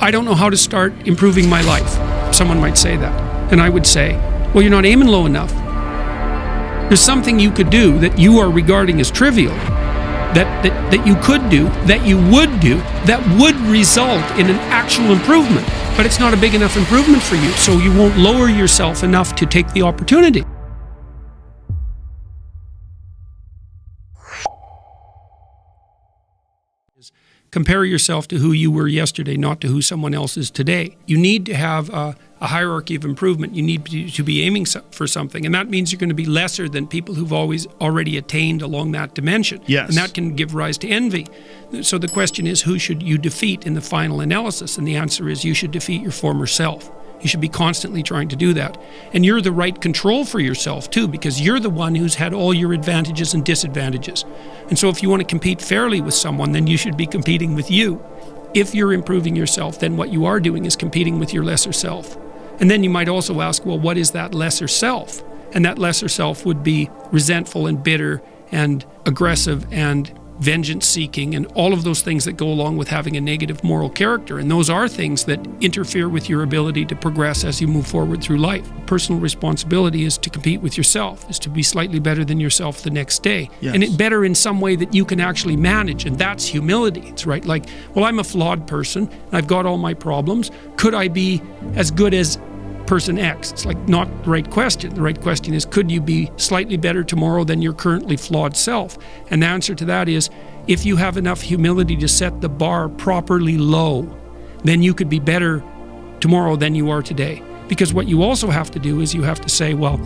I don't know how to start improving my life. Someone might say that. And I would say, well, you're not aiming low enough. There's something you could do that you are regarding as trivial, that you could do, that you would do, that would result in an actual improvement. But it's not a big enough improvement for you, so you won't lower yourself enough to take the opportunity. Compare yourself to who you were yesterday, not to who someone else is today. You need to have a hierarchy of improvement. You need to be aiming for something, and that means you're going to be lesser than people who've already attained along that dimension. Yes. And that can give rise to envy. So the question is, who should you defeat in the final analysis? And the answer is, you should defeat your former self. You should be constantly trying to do that. And you're the right control for yourself too, because you're the one who's had all your advantages and disadvantages. And so if you want to compete fairly with someone, then you should be competing with you. If you're improving yourself, then what you are doing is competing with your lesser self. And then you might also ask, well, what is that lesser self? And that lesser self would be resentful and bitter and aggressive and vengeance-seeking and all of those things that go along with having a negative moral character. And those are things that interfere with your ability to progress as you move forward through life. Personal responsibility is to compete with yourself, is to be slightly better than yourself the next day. Yes. And it better in some way that you can actually manage, and that's humility. It's right, like, well, I'm a flawed person, I've got all my problems. Could I be as good as person X? It's like not the right question. The right question is, could you be slightly better tomorrow than your currently flawed self? And the answer to that is, if you have enough humility to set the bar properly low, then you could be better tomorrow than you are today. Because what you also have to do is you have to say, well,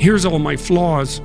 here's all my flaws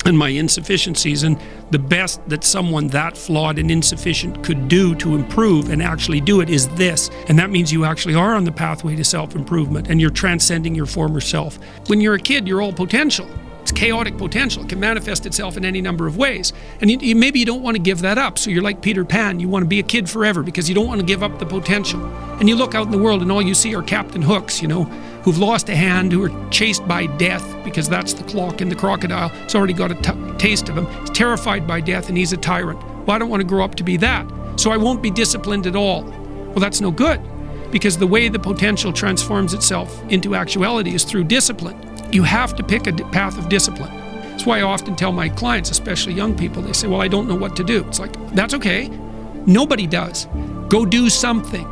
and my insufficiencies, and the best that someone that flawed and insufficient could do to improve and actually do it is this. And that means you actually are on the pathway to self-improvement, and you're transcending your former self. When you're a kid, you're all potential. It's chaotic potential. It can manifest itself in any number of ways. And maybe you don't want to give that up. So you're like Peter Pan. You want to be a kid forever because you don't want to give up the potential. And you look out in the world and all you see are Captain Hooks, who've lost a hand, who are chased by death because that's the clock in the crocodile. It's already got a taste of him. He's terrified by death and he's a tyrant. Well, I don't want to grow up to be that. So I won't be disciplined at all. Well, that's no good, because the way the potential transforms itself into actuality is through discipline. You have to pick a path of discipline. That's why I often tell my clients, especially young people, they say, well, I don't know what to do. It's like, that's okay. Nobody does. Go do something.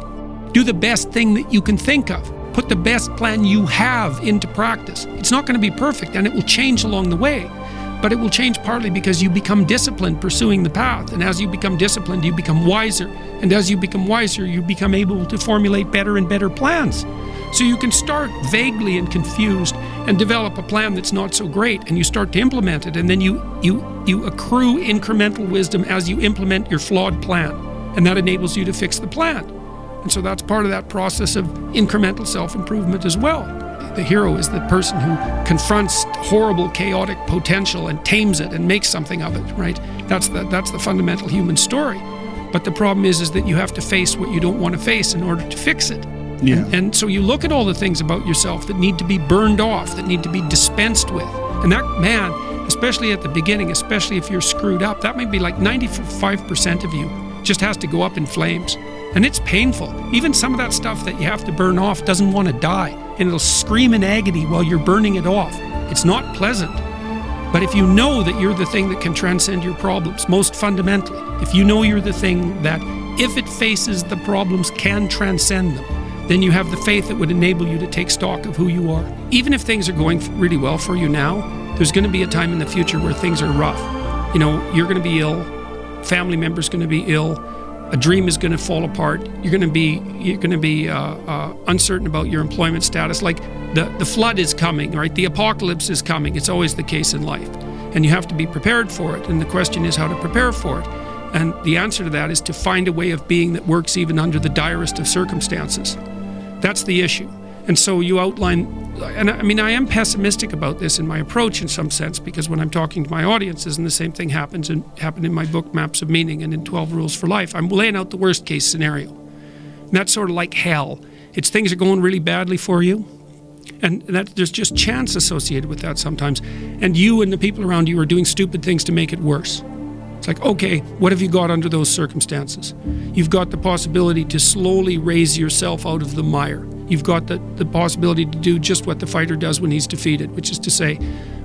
Do the best thing that you can think of. Put the best plan you have into practice. It's not going to be perfect, and it will change along the way, but it will change partly because you become disciplined pursuing the path. And as you become disciplined, you become wiser. And as you become wiser, you become able to formulate better and better plans. So you can start vaguely and confused and develop a plan that's not so great, and you start to implement it, and then you accrue incremental wisdom as you implement your flawed plan, and that enables you to fix the plan. And so that's part of that process of incremental self-improvement as well. The hero is the person who confronts horrible, chaotic potential and tames it and makes something of it, right? That's the fundamental human story. But the problem is that you have to face what you don't want to face in order to fix it. Yeah. And so you look at all the things about yourself that need to be burned off, that need to be dispensed with. And that, man, especially at the beginning, especially if you're screwed up, that may be like 95% of you just has to go up in flames. And it's painful. Even some of that stuff that you have to burn off doesn't want to die. And it'll scream in agony while you're burning it off. It's not pleasant. But if you know that you're the thing that can transcend your problems, most fundamentally, if you know you're the thing that, if it faces the problems, can transcend them, then you have the faith that would enable you to take stock of who you are. Even if things are going really well for you now, there's going to be a time in the future where things are rough. You're going to be ill, family member's going to be ill, a dream is going to fall apart, you're going to be uncertain about your employment status. Like the flood is coming, right? The apocalypse is coming. It's always the case in life. And you have to be prepared for it. And the question is how to prepare for it. And the answer to that is to find a way of being that works even under the direst of circumstances. That's the issue. And so you outline, and I am pessimistic about this in my approach in some sense, because when I'm talking to my audiences, and the same thing happened in my book, Maps of Meaning, and in 12 Rules for Life, I'm laying out the worst case scenario. And that's sort of like hell. It's things are going really badly for you, and that there's just chance associated with that sometimes. And you and the people around you are doing stupid things to make it worse. It's like, okay, what have you got under those circumstances? You've got the possibility to slowly raise yourself out of the mire. You've got the possibility to do just what the fighter does when he's defeated, which is to say,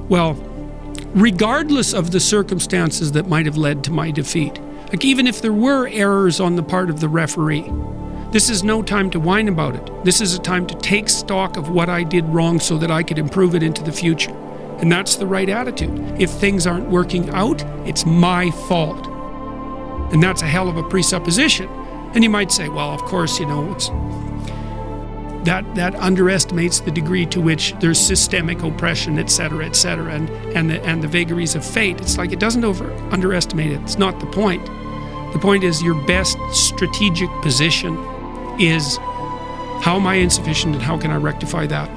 well, regardless of the circumstances that might have led to my defeat, like even if there were errors on the part of the referee, this is no time to whine about it. This is a time to take stock of what I did wrong so that I could improve it into the future. And that's the right attitude. If things aren't working out, it's my fault. And that's a hell of a presupposition. And you might say, well, of course, it's that underestimates the degree to which there's systemic oppression, et cetera, and the vagaries of fate. It's like it doesn't underestimate it. It's not the point. The point is your best strategic position is, how am I insufficient and how can I rectify that?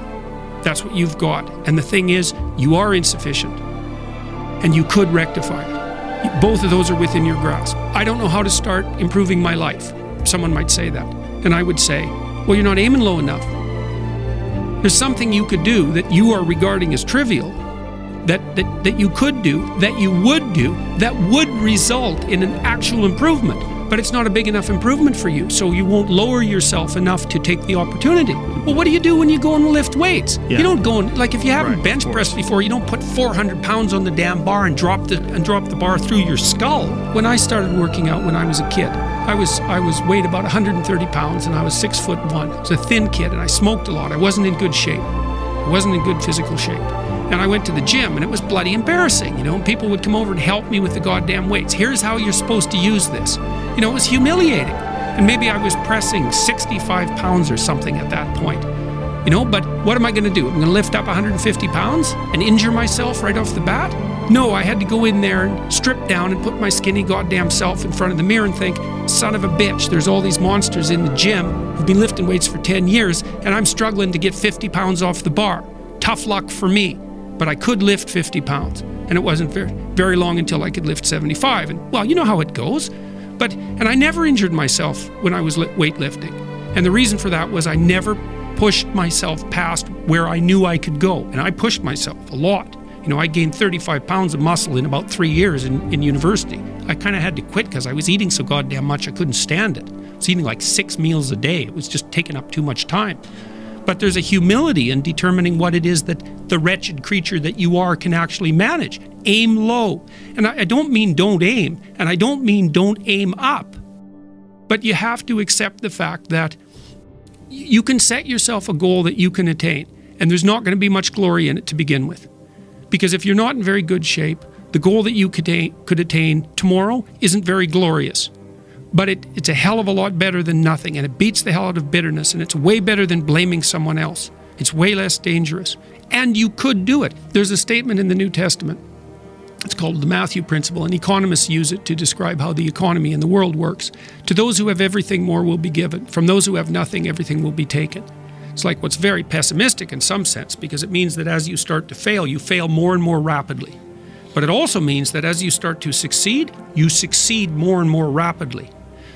That's what you've got. And the thing is, you are insufficient and you could rectify it. Both of those are within your grasp. I don't know how to start improving my life. Someone might say that. And I would say, well, you're not aiming low enough. There's something you could do that you are regarding as trivial, that you could do, that you would do, that would result in an actual improvement. But it's not a big enough improvement for you, so you won't lower yourself enough to take the opportunity. Well, what do you do when you go and lift weights? Yeah. You don't go and, like if you haven't bench pressed before, you don't put 400 pounds on the damn bar and drop the bar through your skull. When I started working out when I was a kid, I was weighed about 130 pounds and I was 6'1". I was a thin kid and I smoked a lot. I wasn't in good shape. I wasn't in good physical shape. And I went to the gym and it was bloody embarrassing, and people would come over and help me with the goddamn weights. Here's how you're supposed to use this. It was humiliating. And maybe I was pressing 65 pounds or something at that point. But what am I going to do? I'm going to lift up 150 pounds and injure myself right off the bat? No, I had to go in there and strip down and put my skinny goddamn self in front of the mirror and think, son of a bitch, there's all these monsters in the gym who've been lifting weights for 10 years and I'm struggling to get 50 pounds off the bar. Tough luck for me. But I could lift 50 pounds. And it wasn't very long until I could lift 75. And, well, you know how it goes. And I never injured myself when I was weightlifting. And the reason for that was I never pushed myself past where I knew I could go. And I pushed myself a lot. I gained 35 pounds of muscle in about 3 years in university. I kind of had to quit because I was eating so goddamn much I couldn't stand it. I was eating like 6 meals a day. It was just taking up too much time. But there's a humility in determining what it is that the wretched creature that you are can actually manage. Aim low. And I don't mean don't aim, and I don't mean don't aim up. But you have to accept the fact that you can set yourself a goal that you can attain, and there's not going to be much glory in it to begin with. Because if you're not in very good shape, the goal that you could attain tomorrow isn't very glorious. But it's a hell of a lot better than nothing, and it beats the hell out of bitterness, and it's way better than blaming someone else. It's way less dangerous. And you could do it. There's a statement in the New Testament. It's called the Matthew Principle, and economists use it to describe how the economy in the world works. To those who have everything, more will be given. From those who have nothing, everything will be taken. It's like what's very pessimistic in some sense, because it means that as you start to fail, you fail more and more rapidly. But it also means that as you start to succeed, you succeed more and more rapidly.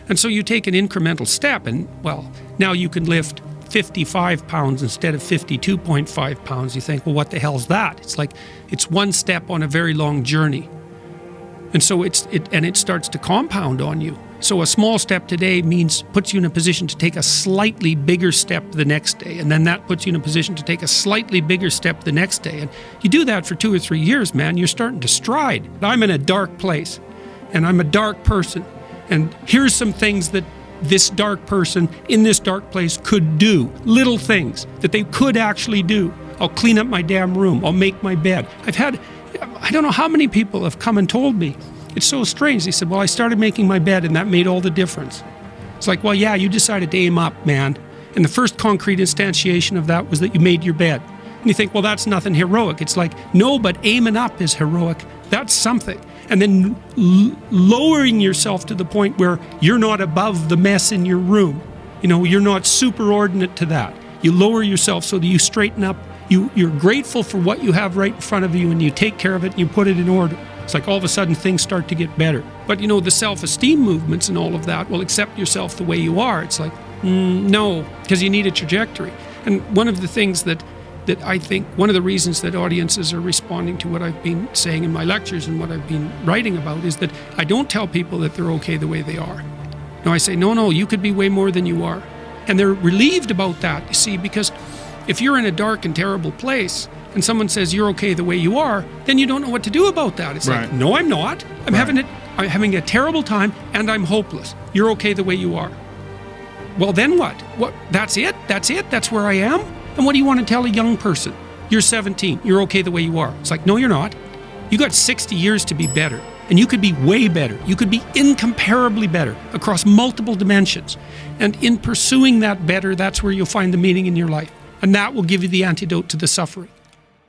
And so you take an incremental step and, well, now you can lift 55 pounds instead of 52.5 pounds. You think, well, what the hell's that? It's like, it's one step on a very long journey. And so it starts to compound on you. So a small step today puts you in a position to take a slightly bigger step the next day. And then that puts you in a position to take a slightly bigger step the next day. And you do that for 2 or 3 years, man, you're starting to stride. I'm in a dark place and I'm a dark person. And here's some things that this dark person in this dark place could do. Little things that they could actually do. I'll clean up my damn room. I'll make my bed. I don't know how many people have come and told me. It's so strange. They said, well, I started making my bed and that made all the difference. It's like, well, yeah, you decided to aim up, man. And the first concrete instantiation of that was that you made your bed. And you think, well, that's nothing heroic. It's like, no, but aiming up is heroic. That's something. And then lowering yourself to the point where you're not above the mess in your room. You're not superordinate to that. You lower yourself so that you straighten up. You're grateful for what you have right in front of you and you take care of it and you put it in order. It's like all of a sudden things start to get better. But the self-esteem movements and all of that will accept yourself the way you are. It's like, no, because you need a trajectory. And one of the things that that I think one of the reasons that audiences are responding to what I've been saying in my lectures and what I've been writing about is that I don't tell people that they're okay the way they are. No, I say, no, you could be way more than you are. And they're relieved about that, you see, because if you're in a dark and terrible place and someone says you're okay the way you are, then you don't know what to do about that. It's like, no, I'm not. I'm having a terrible time and I'm hopeless. You're okay the way you are. Well, then what? That's it? That's where I am? And what do you want to tell a young person? You're 17. You're okay the way you are. It's like, no, you're not. You got 60 years to be better. And you could be way better. You could be incomparably better across multiple dimensions. And in pursuing that better, that's where you'll find the meaning in your life. And that will give you the antidote to the suffering.